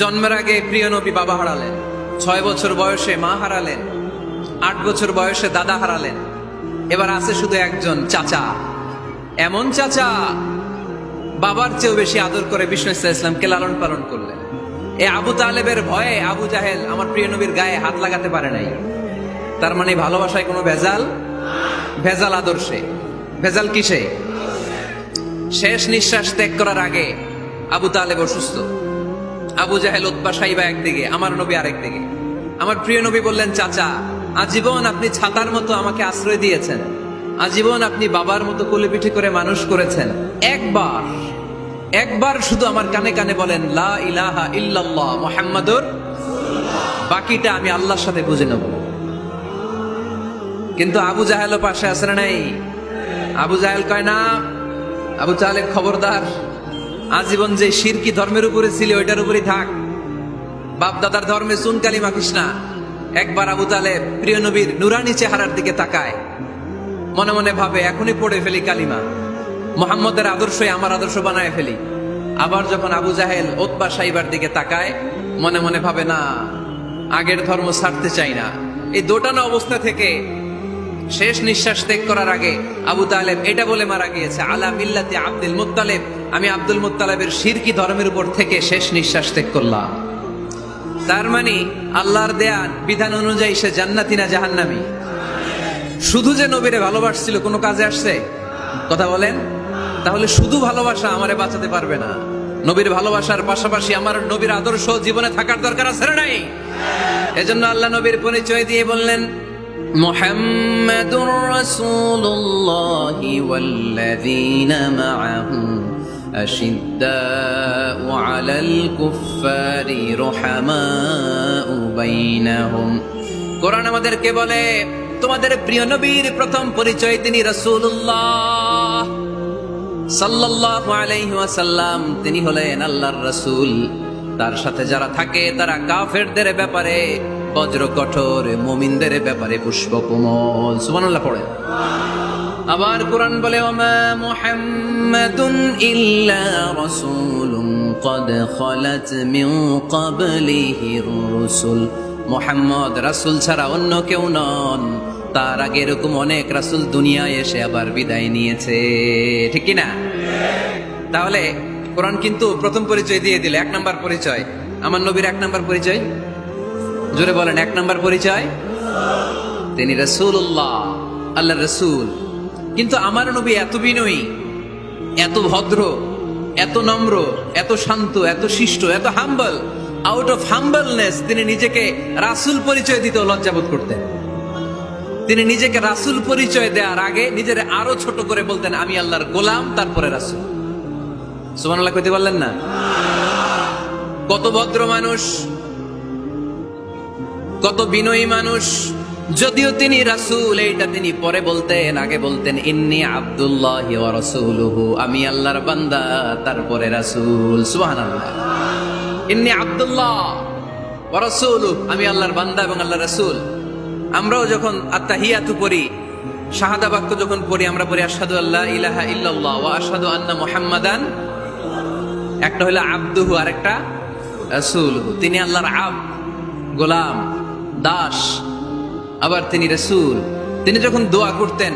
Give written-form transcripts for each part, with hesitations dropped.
জন্মের আগে প্রিয় নবী বাবা হারালেন, 6 বছর বয়সে মা হারালেন, 8 বছর বয়সে দাদা হারালেন, এবার আছে শুধু একজন চাচা। এমন চাচা বাবার চেয়েও বেশি আদর করে বিষ্ণু ইসলামকে লালন পালন করলেন। এ আবু তালেবের ভয়ে আবু জাহেল আমার প্রিয় নবীর গায়ে হাত লাগাতে পারে নাই। তার মানে ভালোবাসায় কোনো ভেজাল? ভেজাল আদর্শে। ভেজাল কিসে? শেষ নিঃশ্বাস ত্যাগ করার আগে আবু তালেব অসুস্থ, আবু জাহেল উতবা সাইবা একদিকে, আমার নবী আরেকদিকে। আমার প্রিয় নবী বললেন, চাচা আজীবন আপনি ছাতার মতো আমাকে আশ্রয় দিয়েছেন, আজীবন আপনি বাবার মতো কোলে পিঠে করে মানুষ করেছেন, একবার শুধু আমার কানে কানে বলেন লা ইলাহা ইল্লাল্লাহ মুহাম্মাদুর, বাকিটা আমি আল্লাহর সাথে বুঝে নেব। কিন্তু আবু জাহেলও পাশে আছে না নাই? আবু জাহেল কয় না, আবু তালেব খবরদার, আজীবন যে শিরকি ধর্মের উপরে ছিল ওইটার উপরেই থাক, বাপ দাদার ধর্মে চুন কালি মাখিস না। একবার আবু তালেব প্রিয় নবীর নুরানি চেহারার দিকে তাকায়, মনে মনে ভাবে এখনই পড়ে ফেলি কালিমা, মুহাম্মদের আদর্শই আমার আদর্শ বানায় ফেলি। আবার যখন আবু জাহেল উতবা সাইবার দিকে তাকায়, মনে মনে ভাবে না, আগের ধর্ম ছাড়তে চাই না। এই দোটানা অবস্থা থেকে শেষ নিঃশ্বাস ত্যাগ করার আগে আবু তালেব এটা বলে মারা গিয়েছে, আলা মিল্লাতি আব্দুল মুত্তালিব, আমি আব্দুল মুত্তালিবের শিরকি ধর্মের উপর থেকে শেষ নিঃশ্বাস ত্যাগ করলাম। তার মানে আল্লাহর দেয়া বিধান অনুযায়ী সে জান্নাতি না জাহান্নামী? শুধু যে নবীরে ভালোবাসছিল কোনো কাজে আসছে? কথা বলেন। তাহলে শুধু ভালোবাসা আমারে বাঁচাতে পারবে না। নবীর ভালোবাসার পাশাপাশি আমার নবীর আদর্শ জীবনে থাকার দরকার আছে না নাই? এজন্য আল্লাহ নবীর পরিচয় দিয়ে বললেন, মুহাম্মাদুর রাসূলুল্লাহি ওয়াল্লাযীনা মাআহু আশিদ্দাউ আলাল কুফফারি রুহামাউ বাইনাহুম। কোরআন আমাদেরকে বলে তোমাদের প্রিয় নবীর প্রথম পরিচয় তিনি রাসূলুল্লাহ সাল্লাল্লাহু আলাইহি ওয়াসাল্লাম, তিনি হলেন আল্লাহর রাসূল। তার সাথে যারা থাকে তারা কাফেরদের ব্যাপারে বজ্র কঠোর, মুমিনদের ব্যাপারে পুষ্পকোমল। সুবহানাল্লাহ পড়ে। আবার কোরআন বলে, ওমা মুহাম্মাদুন ইল্লা রাসূলুন ক্বাদ খালাত মিন ক্বাবলিহির রাসূল। মুহাম্মদ রাসূল ছাড়া অন্য কেউ নন, তার আগে এরকম অনেক রাসূল দুনিয়ায় এসে আবার বিদায় নিয়েছে, ঠিক কি না? তাহলে কোরআন কিন্তু প্রথম পরিচয় দিয়ে দিলে, 1 নাম্বার পরিচয় আমার নবীর। 1 নাম্বার পরিচয় জোরে বলেন, 1 নাম্বার পরিচয় তিনি রাসূলুল্লাহ, আল্লাহর রাসূল। কিন্তু আমার নবী এত বিনয়ী, এত ভদ্র, এত নম্র, এত শান্ত, এত শিষ্ট, এত হাম্বল। আউট অফ হাম্বলনেস তিনি নিজেকে রাসূল পরিচয় দিতে লজ্জাবোধ করতেন। তিনি নিজেকে রাসূল পরিচয় দেওয়ার আগে নিজের আরো ছোট করে বলতেন, আমি আল্লাহর গোলাম, তারপরে রাসূল। সুবহানাল্লাহ কইতে পারলেন না? কত ভদ্র মানুষ, কত বিনয়ী মানুষ। যদিও তিনি রাসূল, এইটা তিনি পরে বলতেন, আগে বলতেন ইন্নী আব্দুল্লাহি ওয়া রাসূলুহু, আমি আল্লাহর বান্দা, তারপরে রাসূল। সুবহানাল্লাহ। ইন্নী আব্দুল্লাহ ওয়া রাসূলুহু, আমি আল্লাহর বান্দা এবং আল্লাহর রাসূল। আমরাও যখন আত্তাহিয়াতু পড়ি, শাহাদা বাক্য যখন পড়ি, আমরা পড়ি আশহাদু আল্লা ইলাহা ইল্লাল্লাহ ওয়া আশহাদু আন্না মুহাম্মাদান। একটা হলো আব্দুহু আর একটা রাসূলুহু। তিনি আল্লাহর আব্দ, গোলাম, দাস, আবার তিনি রাসূল। তিনি যখন দোয়া করতেন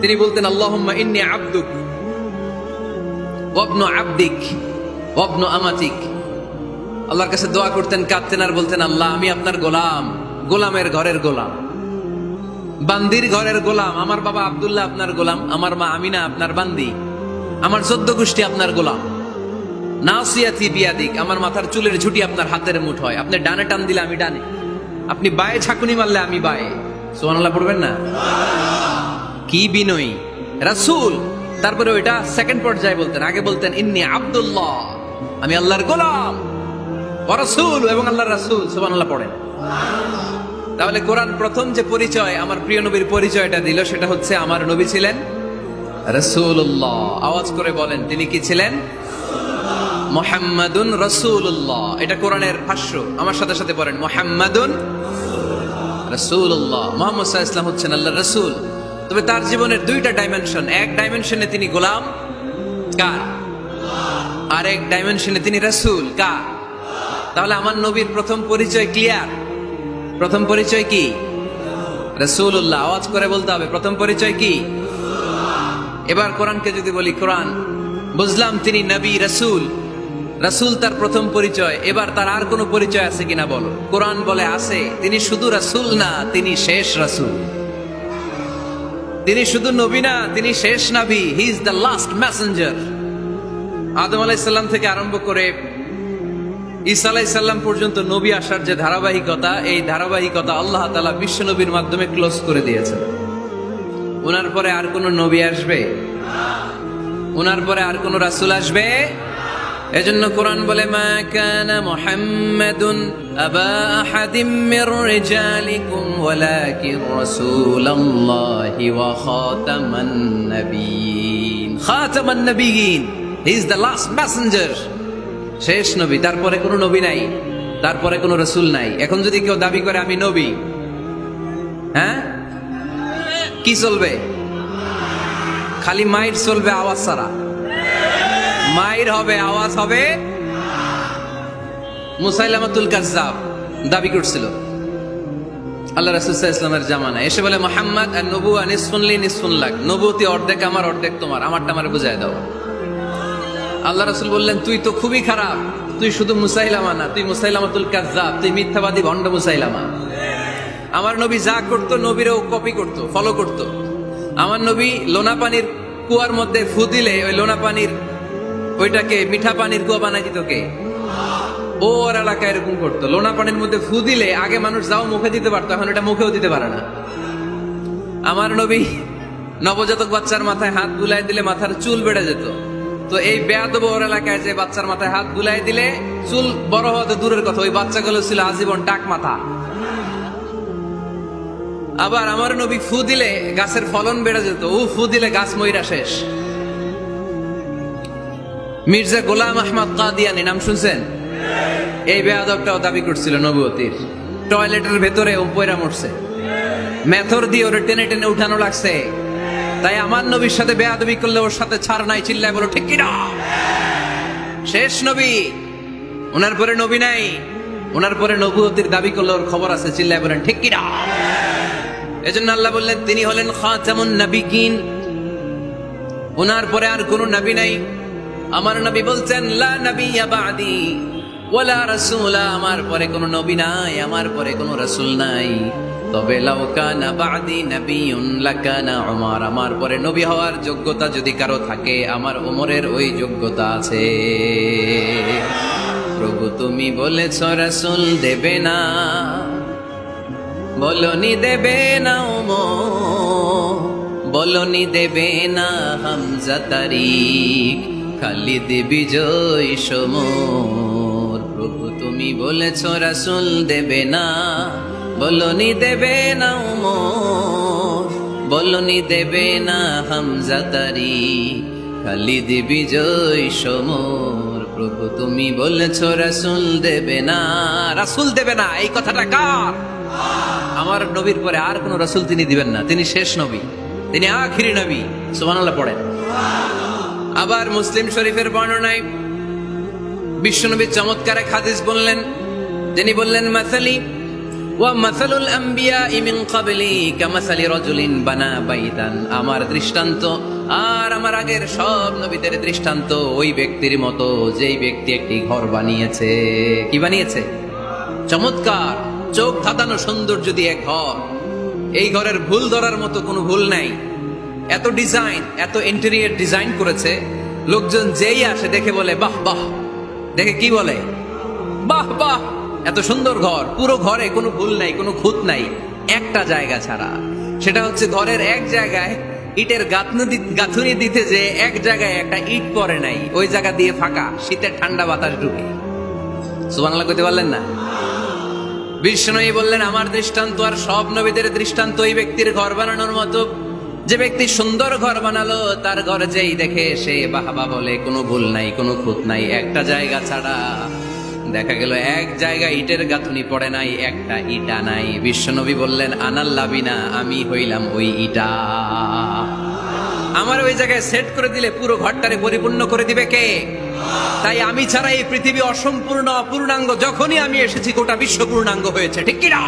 তিনি বলতেন, আল্লাহুম্মা ইন্নী আবদুক ওয়া ইবনু আবদিক ওয়া ইবনু আমাতিক। আল্লাহর কাছে দোয়া করতেন, কাঁদতেন আর বলতেন, আল্লাহ আমি আপনার গোলাম, গোলামের ঘরের গোলাম, বান্দির ঘরের গোলাম। আমার বাবা আব্দুল্লাহ আপনার গোলাম, আমার মা আমিনা আপনার বান্দি, আমার 14 গোষ্ঠী আপনার গোলাম। নাসিয়াতি বিয়াদিক, আমার মাথার চুলের ঝুঁটি আপনার হাতের মুঠোয়, আপনি ডানে টান দিলে আমি ডানে, আপনি বায়ে ঝাঁকুনি মারলে আমি বায়ে। সুবহানাল্লাহ পড়বেন না? কি বিনয়ী রাসূল। তারপরে ওইটা সেকেন্ড পর্যায়ে বলতেন। আগে বলতেন ইন্নী আব্দুল্লাহ, আমি আল্লাহর গোলাম, ওয়া রাসূল, এবং আল্লাহর রাসূল। সুবহানাল্লাহ পড়েন। তাহলে কোরআন প্রথম যে পরিচয় আমার প্রিয় নবীর পরিচয়টা দিল, সেটা হচ্ছে আমার নবী ছিলেন রাসূলুল্লাহ। আওয়াজ করে বলেন, তিনি কি ছিলেন? মুহাম্মাদুন রাসূলুল্লাহ। এটা কোরআনের ভাষ্য, আমার সাথে সাথে পড়েন, মুহাম্মাদুন রাসূলুল্লাহ। মুহাম্মদ সাল্লাল্লাহু আলাইহি ওয়াসাল্লাম হচ্ছেন আল্লাহর রাসূল। তবে তার জীবনের 2টা ডাইমেনশন। এক ডাইমেনশনে তিনি গোলাম, কার? আর এক ডাইমেনশনে তিনি রাসূল, কার? তাহলে আমার নবীর প্রথম পরিচয় ক্লিয়ার। প্রথম পরিচয় কি? রাসূলুল্লাহ। আওয়াজ করে বলতে হবে, প্রথম পরিচয় কি? এবার কোরআনকে যদি বলি, কোরআন বুঝলাম তিনি নবী রাসূল, রাসূল তার প্রথম পরিচয়, এবার তার আর কোনো পরিচয় আছে কিনা বলো। কোরআন বলে আছে, তিনি শুধু রাসূল না, তিনি শেষ রাসূল। তিনি শুধু নবী না, তিনি শেষ নবী। He is the last messenger. Adam আলাইহিস সালাম থেকে আরম্ভ করে ঈসা আলাইহিস সালাম পর্যন্ত নবী আসার যে ধারাবাহিকতা, এই ধারাবাহিকতা আল্লাহ তাআলা বিশ্ব নবীর মাধ্যমে ক্লোজ করে দিয়েছেন। ওনার পরে আর কোন নবী আসবে? ওনার পরে আর কোন রাসূল আসবে? এজন্য কোরআন বলে, মা কানা মুহাম্মাদুন আবা আহাদিম মির রিজালিকুম ওয়ালাকিন রাসূলুল্লাহি ওয়া খাতামান নাবিয়্যিন। খাতামান নাবিয়্যিন, he is the last messenger, শেষ নবী। তারপরে কোনো নবী নাই, তারপরে কোনো রাসূল নাই। এখন যদি কেউ দাবি করে আমি নবী, হ্যাঁ, কি চলবে? খালি মাইর চলবে, আওয়াজ ছাড়া। মাইর হবে, আওয়াজ হবে। মুসাইলামাতুল কাজ্জাব দাবি করছিল আল্লাহ রাসূল সাল্লাল্লাহু আলাইহি ওয়াসাল্লামের জামানায়, এসে বলে, মুহাম্মদ আর নবুয়া নিসফুন লি নিসফুন লাক, নবুয়তি অর্ধেক আমার, অর্ধেক তোমার, আমারটা আমারে বুঝায় দাও। আল্লাহ রাসূল বললেন, তুই তো খুবই খারাপ, তুই শুধু মুসাইলামা না, তুই মুসাইলামাতুল কাজ্জাব, তুই মিথ্যাবাদী ভণ্ড মুসাইলামা। আমার নবী যা করতো নবীরাও কপি করতো, ফলো করতো। আমার নবী লোনা পানির কুয়ার মধ্যে ফু দিলে ওই লোনা পানির ওইটাকে মিঠা পানির কুয়া বানাই দিত কে? ওর এলাকায় এরকম করতো। লোনা পানির মধ্যে ফু দিলে আগে মানুষ যাও মুখে দিতে পারতো, এখন এটা মুখেও দিতে পারে না। আমার নবী নবজাতক বাচ্চার মাথায় হাত বুলাই দিলে মাথার চুল বেড়ে যেত। তো এই বেয়াদব ওর এলাকায় যে বাচ্চার মাথায় হাত বুলাই দিলে চুল বড় হওয়া তো দূরের কথা, ওই বাচ্চাগুলো ছিল আজীবন টাক মাথা। আবার আমার নবী ফু দিলে গাছের ফলন বেড়ে যেত, ও ফু দিলে গাছ মইরা শেষ। মির্জা গোলাম আহমদ কাদিয়ানী নাম শুনছেন? এই বেয়াদবটাও দাবি করছিল নবুয়তির। টয়লেটের ভেতরে ও পয়রা মরছে, মেথর দিয়ে ওরে টেনে টেনে উঠানো লাগছে। তাই আমার নবীর সাথে বেয়াদবি করলে ওর সাথে ছাড় নাই, চিল্লায় বলো ঠিক কিনা? শেষ নবী, ওনার পরে নবী নাই। ওনার পরে নবুয়তির দাবি করলে ওর খবর আছে, চিল্লায় বলেন ঠিক কিনা? এজন্য আল্লাহ বললেন তিনি হলেন খাতামুন নাবিয়্যিন, ওনার পরে আর কোনো নবী নাই। আমার নবী বলছেন, লা নাবিয়্যা বা'দি ওয়ালা রাসূলা, আমার পরে কোনো নবী নাই, আমার পরে কোনো রাসূল নাই। তবে লাউ কানা বা'দি নাবিয়্যুন লাকানা উমর, আমার পরে নবী হওয়ার যোগ্যতা যদি কারো থাকে, আমার ওমরের ওই যোগ্যতা আছে। প্রভু তুমি বলেছ রাসূল দেবে না, বলনি দেবে না ওমর, বলনি দেবে না হামজা তারিক, খালিদ বিজয় সমর। প্রভু তুমি বলেছ রাসূল দেবে না, বলনি দেবে না ওমর, বলনি দেবে না হামজা তারিক, খালিদ বিজয় সমর। প্রভু তুমি বলেছ রাসূল দেবে না, রাসূল দেবে না, এই কথাটা কার? আমার নবীর পরে আর কোন রাসূল তিনি দিবেন না, তিনি শেষ নবী, তিনি আখিরি নবী। সুবহানাল্লাহ পড়েন। আবার মুসলিম শরীফের বর্ণনায় বিশ্বনবী চমৎকার এক হাদিস বললেন, যিনি বললেন, মাসালি ওয়া মাসালুল আম্বিয়া মিন ক্বাবলি কামাসালি রাজুলিন বানা বাইতান, আমার দৃষ্টান্ত আর আমার আগের সব নবীদের দৃষ্টান্ত ওই ব্যক্তির মতো, যেই ব্যক্তি একটি ঘর বানিয়েছে। কি বানিয়েছে? চমৎকার, চোখ ধাঁধানো সৌন্দর্য দিয়ে এক ঘর। এই ঘরের ভুল ধরার মতো কোনো ভুল নাই। এত ডিজাইন, এত ইন্টেরিয়র ডিজাইন করেছে, লোকজন যেই আসে দেখে বলে বাহ বাহ। দেখে কি বলে? বাহ বাহ, এত সুন্দর ঘর। পুরো ঘরে কোনো ভুল নাই, কোনো খুঁত নাই, একটা জায়গা ছাড়া। সেটা হচ্ছে ঘরের এক জায়গায় ইটের গাঁথুনি দিতে যে এক জায়গায় একটা ইট পড়ে নাই, ওই জায়গা দিয়ে ফাঁকা, শীতের ঠান্ডা বাতাস ঢুকে। সুবহানাল্লাহ কইতে পারলেন না? বিষ্ণু বললেন, আমার দৃষ্টান্ত আর সব নবীদের দৃষ্টান্ত ওই ব্যক্তির ঘর বানানোর মতো। যে ব্যক্তি সুন্দর ঘর বানালো, তার ঘর যেই দেখে সে বাহবা বলে, কোনো ভুল নাই, কোনো খুঁত নাই, একটা জায়গা ছাড়া। দেখা গেল এক জায়গায় ইটের গাঁথুনি পড়ে নাই, একটা ইটা নাই। বিশ্বনবী বললেন, আনাল লাবিনা, আমি হইলাম ওই ইটা। আমার ওই জায়গায় সেট করে দিলে পুরো ঘরটারে পরিপূর্ণ করে দিবে কে? তাই আমি ছাড়া এই পৃথিবী অসম্পূর্ণ অপূর্ণাঙ্গ, যখনই আমি এসেছি গোটা বিশ্ব পূর্ণাঙ্গ হয়েছে, ঠিক কিনা?